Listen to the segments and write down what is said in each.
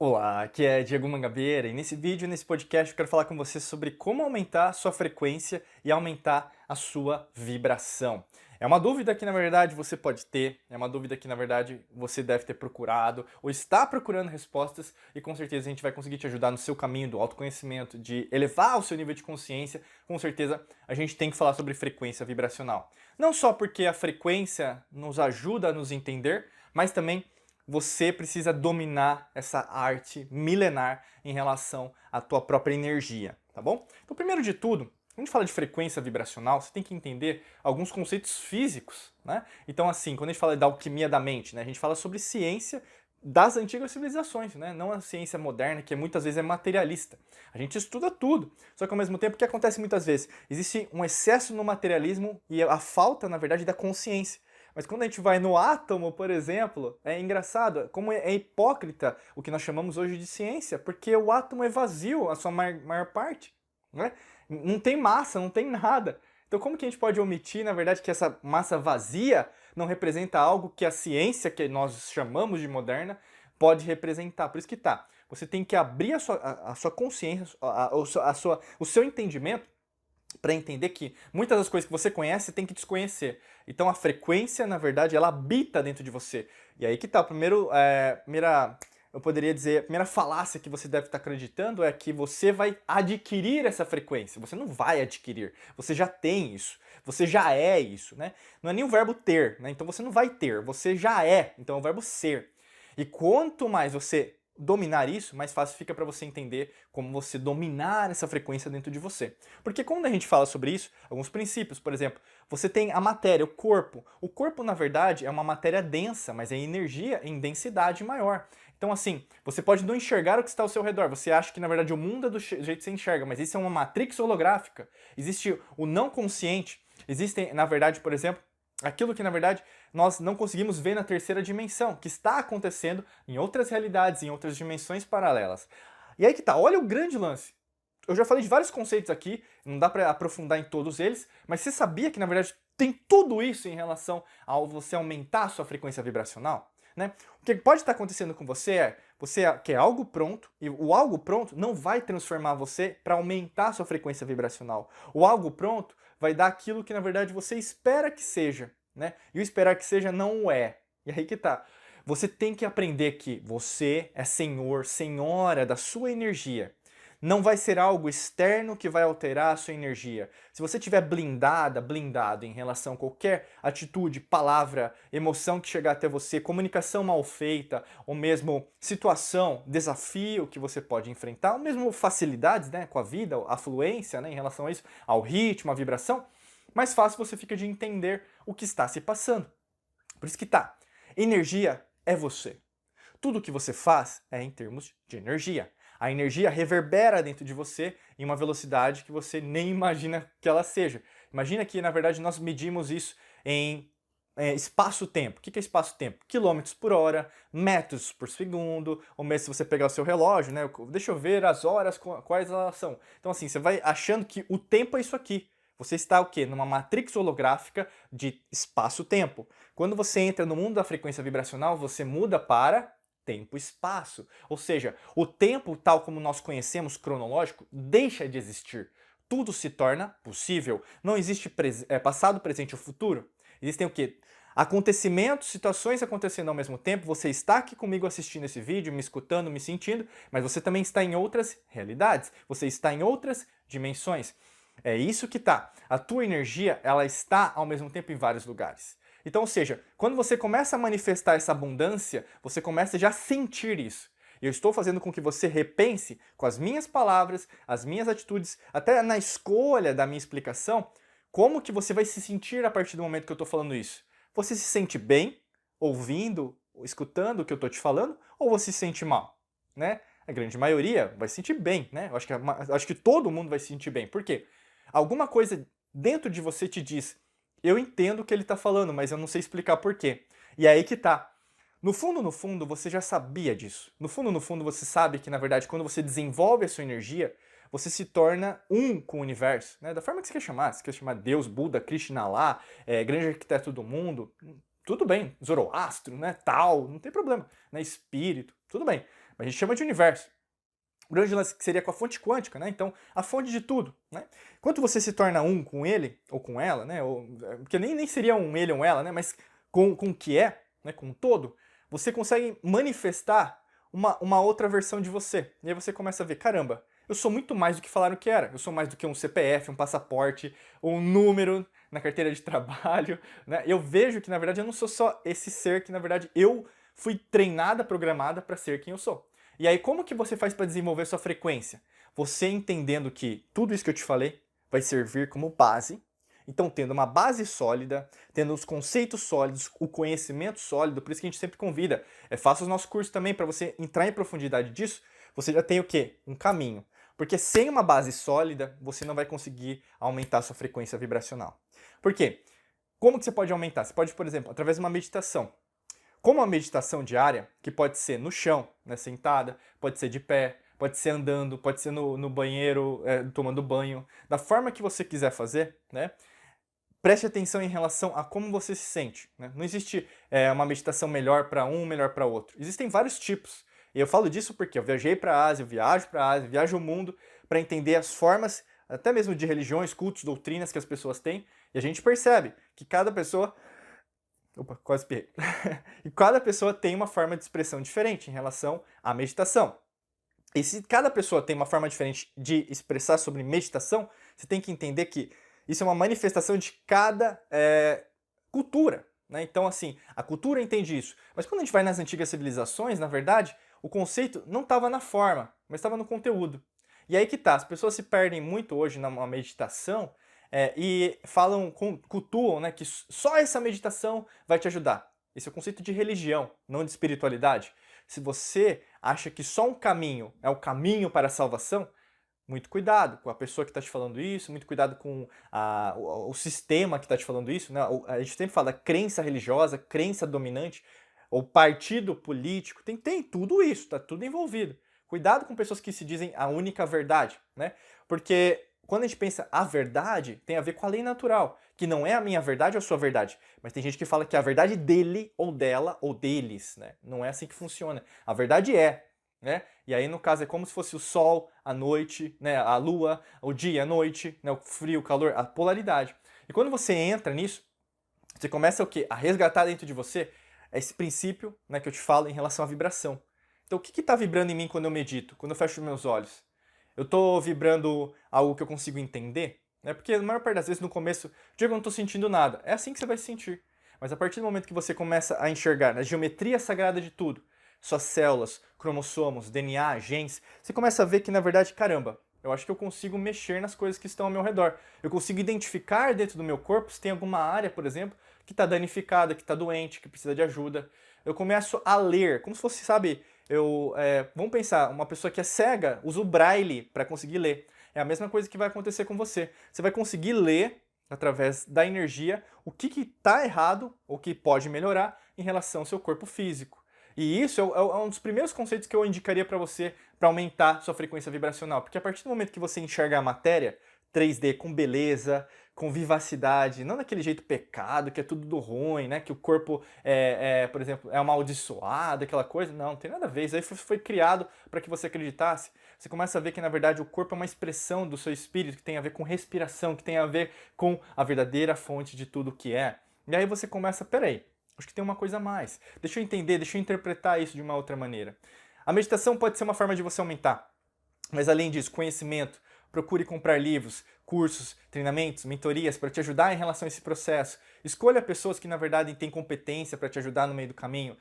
Olá, aqui é Diego Mangabeira e nesse vídeo, nesse podcast, eu quero falar com você sobre como aumentar a sua frequência e aumentar a sua vibração. É uma dúvida que, na verdade, você pode ter, é uma dúvida que, na verdade, você deve ter procurado ou está procurando respostas e com certeza a gente vai conseguir te ajudar no seu caminho do autoconhecimento, de elevar o seu nível de consciência. Com certeza a gente tem que falar sobre frequência vibracional. Não só porque a frequência nos ajuda a nos entender, mas também você precisa dominar essa arte milenar em relação à tua própria energia, tá bom? Então, primeiro de tudo, quando a gente fala de frequência vibracional, você tem que entender alguns conceitos físicos, né? Então, assim, quando a gente fala da alquimia da mente, né, a gente fala sobre ciência das antigas civilizações, né? Não a ciência moderna, que muitas vezes é materialista. A gente estuda tudo, só que ao mesmo tempo, o que acontece muitas vezes? Existe um excesso no materialismo e a falta, na verdade, da consciência. Mas quando a gente vai no átomo, por exemplo, é engraçado, como é hipócrita o que nós chamamos hoje de ciência, porque o átomo é vazio, a sua maior parte, né? Não tem massa, não tem nada. Então como que a gente pode omitir, na verdade, que essa massa vazia não representa algo que a ciência, que nós chamamos de moderna, pode representar? Por isso que tá, você tem que abrir a sua consciência, o seu entendimento, para entender que muitas das coisas que você conhece tem que desconhecer. Então a frequência, na verdade, ela habita dentro de você. E aí que tá, eu poderia dizer, a primeira falácia que você deve estar acreditando é que você vai adquirir essa frequência. Você não vai adquirir, você já tem isso. Você já é isso, né? Não é nem o verbo ter, né? Então você não vai ter, você já é. Então é o verbo ser. E quanto mais você dominar isso, mais fácil fica para você entender como você dominar essa frequência dentro de você. Porque quando a gente fala sobre isso, alguns princípios, por exemplo, você tem a matéria, o corpo. O corpo, na verdade, é uma matéria densa, mas é energia em densidade maior. Então, assim, você pode não enxergar o que está ao seu redor. Você acha que, na verdade, o mundo é do jeito que você enxerga, mas isso é uma matrix holográfica. Existe o não consciente. Existem, na verdade, por exemplo, aquilo que, na verdade, nós não conseguimos ver na terceira dimensão, que está acontecendo em outras realidades, em outras dimensões paralelas. E aí que tá, olha o grande lance. Eu já falei de vários conceitos aqui, não dá para aprofundar em todos eles, mas você sabia que, na verdade, tem tudo isso em relação ao você aumentar a sua frequência vibracional? Né? O que pode estar acontecendo com você quer algo pronto, e o algo pronto não vai transformar você para aumentar a sua frequência vibracional. O algo pronto vai dar aquilo que, na verdade, você espera que seja, né? E o esperar que seja não o é. E aí que tá. Você tem que aprender que você é senhor, senhora da sua energia. Não vai ser algo externo que vai alterar a sua energia. Se você estiver blindado em relação a qualquer atitude, palavra, emoção que chegar até você, comunicação mal feita, ou mesmo situação, desafio que você pode enfrentar, ou mesmo facilidades, né, com a vida, a fluência, né, em relação a isso, ao ritmo, à vibração, mais fácil você fica de entender o que está se passando. Por isso que tá, energia é você. Tudo que você faz é em termos de energia. A energia reverbera dentro de você em uma velocidade que você nem imagina que ela seja. Imagina que, na verdade, nós medimos isso em espaço-tempo. O que é espaço-tempo? Quilômetros por hora, metros por segundo, ou mesmo se você pegar o seu relógio, né? Deixa eu ver as horas, quais elas são. Então, assim, você vai achando que o tempo é isso aqui. Você está o quê? Numa matrix holográfica de espaço-tempo. Quando você entra no mundo da frequência vibracional, você muda para tempo e espaço. Ou seja, o tempo, tal como nós conhecemos, cronológico, deixa de existir. Tudo se torna possível. Não existe passado, presente ou futuro. Existem o quê? Acontecimentos, situações acontecendo ao mesmo tempo. Você está aqui comigo assistindo esse vídeo, me escutando, me sentindo, mas você também está em outras realidades. Você está em outras dimensões. É isso que tá. A tua energia, ela está ao mesmo tempo em vários lugares. Então, ou seja, quando você começa a manifestar essa abundância, você começa já a sentir isso. Eu estou fazendo com que você repense com as minhas palavras, as minhas atitudes, até na escolha da minha explicação, como que você vai se sentir a partir do momento que eu estou falando isso. Você se sente bem ouvindo, escutando o que eu estou te falando, ou você se sente mal? Né? A grande maioria vai se sentir bem, né? Acho que todo mundo vai se sentir bem. Por quê? Alguma coisa dentro de você te diz: eu entendo o que ele está falando, mas eu não sei explicar por quê. E é aí que tá. No fundo, você já sabia disso. No fundo, você sabe que, na verdade, quando você desenvolve a sua energia, você se torna um com o universo, né? Da forma que você quer chamar. Se quer chamar Deus, Buda, Krishna, Allah, grande arquiteto do mundo, tudo bem. Zoroastro, né? Tal, não tem problema. Né? Espírito, tudo bem. A gente chama de universo. O grande lance que seria com a fonte quântica, né? Então, a fonte de tudo, né? Quando você se torna um com ele, ou com ela, né? Porque nem seria um ele ou um ela, né? Mas com o que é, né? Com o todo, você consegue manifestar uma outra versão de você. E aí você começa a ver, caramba, eu sou muito mais do que falaram que era. Eu sou mais do que um CPF, um passaporte, um número na carteira de trabalho, né? Eu vejo que, na verdade, eu não sou só esse ser que, na verdade, eu fui treinada, programada para ser quem eu sou. E aí, como que você faz para desenvolver sua frequência? Você entendendo que tudo isso que eu te falei vai servir como base. Então, tendo uma base sólida, tendo os conceitos sólidos, o conhecimento sólido, por isso que a gente sempre convida. Faça os nossos cursos também para você entrar em profundidade disso. Você já tem o quê? Um caminho. Porque sem uma base sólida, você não vai conseguir aumentar a sua frequência vibracional. Por quê? Como que você pode aumentar? Você pode, por exemplo, através de uma meditação. Como a meditação diária, que pode ser no chão, né, sentada, pode ser de pé, pode ser andando, pode ser no banheiro, tomando banho, da forma que você quiser fazer, né? Preste atenção em relação a como você se sente, né? Não existe uma meditação melhor para um, melhor para outro. Existem vários tipos. E eu falo disso porque eu viajei para a Ásia, eu viajo para a Ásia, viajo o mundo para entender as formas, até mesmo de religiões, cultos, doutrinas que as pessoas têm, e a gente percebe que cada pessoa. Opa, quase pirrei. E cada pessoa tem uma forma de expressão diferente em relação à meditação. E se cada pessoa tem uma forma diferente de expressar sobre meditação, você tem que entender que isso é uma manifestação de cada cultura, né? Então, assim, a cultura entende isso. Mas quando a gente vai nas antigas civilizações, na verdade, o conceito não estava na forma, mas estava no conteúdo. E aí que tá, as pessoas se perdem muito hoje na meditação e falam, cultuam, né, que só essa meditação vai te ajudar. Esse é o conceito de religião, não de espiritualidade. Se você acha que só um caminho é o caminho para a salvação, muito cuidado com a pessoa que está te falando isso, muito cuidado com o sistema que está te falando isso, né? A gente sempre fala crença religiosa, crença dominante, ou partido político, tem tudo isso, está tudo envolvido. Cuidado com pessoas que se dizem a única verdade, né? Porque quando a gente pensa a verdade, tem a ver com a lei natural, que não é a minha verdade ou a sua verdade, mas tem gente que fala que é a verdade dele ou dela ou deles, né? Não é assim que funciona. A verdade é, né? E aí, no caso, é como se fosse o sol, a noite, né? A lua, o dia, a noite, né? O frio, o calor, a polaridade. E quando você entra nisso, você começa o quê? A resgatar dentro de você esse princípio, né, que eu te falo em relação à vibração. Então, o que está vibrando em mim quando eu medito, quando eu fecho os meus olhos? Eu estou vibrando algo que eu consigo entender? Né? Porque a maior parte das vezes no começo, Diego, eu não estou sentindo nada. É assim que você vai se sentir. Mas a partir do momento que você começa a enxergar na geometria sagrada de tudo, suas células, cromossomos, DNA, genes, você começa a ver que, na verdade, caramba, eu acho que eu consigo mexer nas coisas que estão ao meu redor. Eu consigo identificar dentro do meu corpo se tem alguma área, por exemplo, que está danificada, que está doente, que precisa de ajuda. Eu começo a ler, como se fosse, sabe, vamos pensar, uma pessoa que é cega usa o braille para conseguir ler. É a mesma coisa que vai acontecer com você. Você vai conseguir ler, através da energia, o que está errado ou que pode melhorar em relação ao seu corpo físico. E isso é um dos primeiros conceitos que eu indicaria para você para aumentar sua frequência vibracional. Porque a partir do momento que você enxerga a matéria 3D com beleza, com vivacidade, não daquele jeito pecado, que é tudo do ruim, né? Que o corpo, por exemplo, é amaldiçoado, aquela coisa. Não tem nada a ver. Isso aí foi criado para que você acreditasse. Você começa a ver que, na verdade, o corpo é uma expressão do seu espírito, que tem a ver com respiração, que tem a ver com a verdadeira fonte de tudo que é. E aí você começa, peraí, acho que tem uma coisa a mais. Deixa eu entender, deixa eu interpretar isso de uma outra maneira. A meditação pode ser uma forma de você aumentar. Mas além disso, conhecimento. Procure comprar livros, cursos, treinamentos, mentorias para te ajudar em relação a esse processo. Escolha pessoas que, na verdade, têm competência para te ajudar no meio do caminho.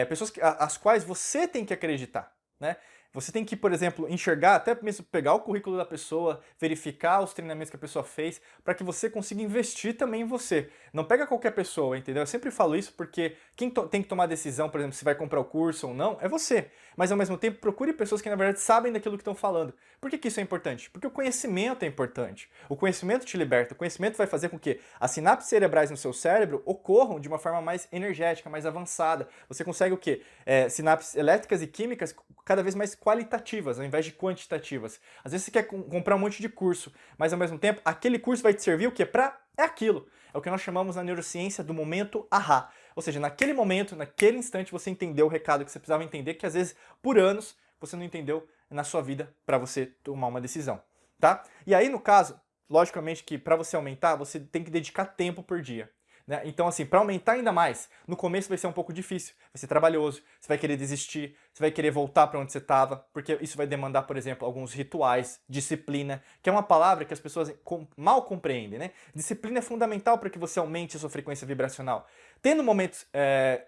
Pessoas as quais você tem que acreditar, né? Você tem que, por exemplo, enxergar, até mesmo pegar o currículo da pessoa, verificar os treinamentos que a pessoa fez, para que você consiga investir também em você. Não pega qualquer pessoa, entendeu? Eu sempre falo isso porque quem tem que tomar a decisão, por exemplo, se vai comprar o curso ou não, é você. Mas, ao mesmo tempo, procure pessoas que, na verdade, sabem daquilo que estão falando. Por que isso é importante? Porque o conhecimento é importante. O conhecimento te liberta. O conhecimento vai fazer com que as sinapses cerebrais no seu cérebro ocorram de uma forma mais energética, mais avançada. Você consegue o quê? Sinapses elétricas e químicas cada vez mais qualitativas, ao invés de quantitativas. Às vezes você quer comprar um monte de curso, mas ao mesmo tempo, aquele curso vai te servir o quê? É aquilo. É o que nós chamamos na neurociência do momento ahá. Ou seja, naquele momento, naquele instante, você entendeu o recado que você precisava entender, que às vezes, por anos, você não entendeu na sua vida para você tomar uma decisão, tá? E aí, no caso, logicamente que para você aumentar, você tem que dedicar tempo por dia. Né? Então, assim, para aumentar ainda mais, no começo vai ser um pouco difícil, vai ser trabalhoso, você vai querer desistir, você vai querer voltar para onde você estava, porque isso vai demandar, por exemplo, alguns rituais, disciplina, que é uma palavra que as pessoas mal compreendem, né? Disciplina é fundamental para que você aumente a sua frequência vibracional. Tendo momentos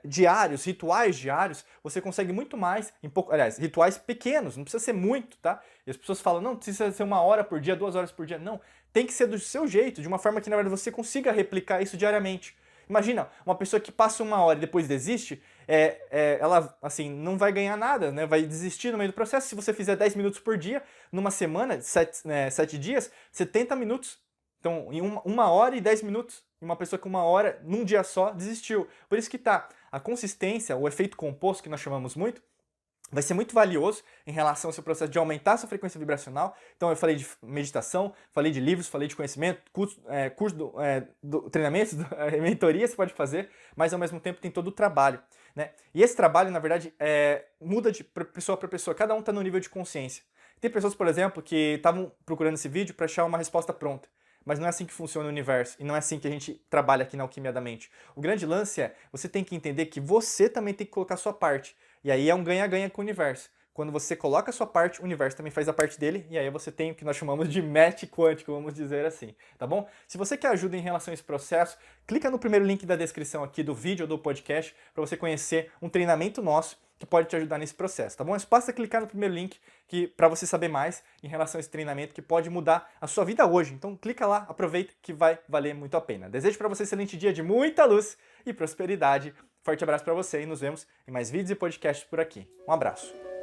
diários, rituais diários, você consegue muito mais, aliás, rituais pequenos, não precisa ser muito, tá? E as pessoas falam, não, precisa ser 1 hora por dia, 2 horas por dia. Não, tem que ser do seu jeito, de uma forma que, na verdade, você consiga replicar isso diariamente. Imagina, uma pessoa que passa 1 hora e depois desiste, ela, assim, não vai ganhar nada, né? Vai desistir no meio do processo. Se você fizer 10 minutos por dia, numa semana, 7 dias, 70 minutos. Então, em 1 hora e 10 minutos. E uma pessoa com 1 hora, num dia só, desistiu. Por isso que tá, a consistência, o efeito composto, que nós chamamos muito, vai ser muito valioso em relação ao seu processo de aumentar a sua frequência vibracional. Então eu falei de meditação, falei de livros, falei de conhecimento, curso treinamentos, mentoria você pode fazer, mas ao mesmo tempo tem todo o trabalho. Né? E esse trabalho, na verdade, muda de pessoa para pessoa, cada um está no nível de consciência. Tem pessoas, por exemplo, que estavam procurando esse vídeo para achar uma resposta pronta. Mas não é assim que funciona o universo, e não é assim que a gente trabalha aqui na Alquimia da Mente. O grande lance é, você tem que entender que você também tem que colocar a sua parte. E aí é um ganha-ganha com o universo. Quando você coloca a sua parte, o universo também faz a parte dele, e aí você tem o que nós chamamos de match quântico, vamos dizer assim, tá bom? Se você quer ajuda em relação a esse processo, clica no primeiro link da descrição aqui do vídeo ou do podcast para você conhecer um treinamento nosso que pode te ajudar nesse processo, tá bom? Mas basta clicar no primeiro link para você saber mais em relação a esse treinamento que pode mudar a sua vida hoje. Então clica lá, aproveita que vai valer muito a pena. Desejo para você um excelente dia de muita luz e prosperidade. Forte abraço para você e nos vemos em mais vídeos e podcasts por aqui. Um abraço.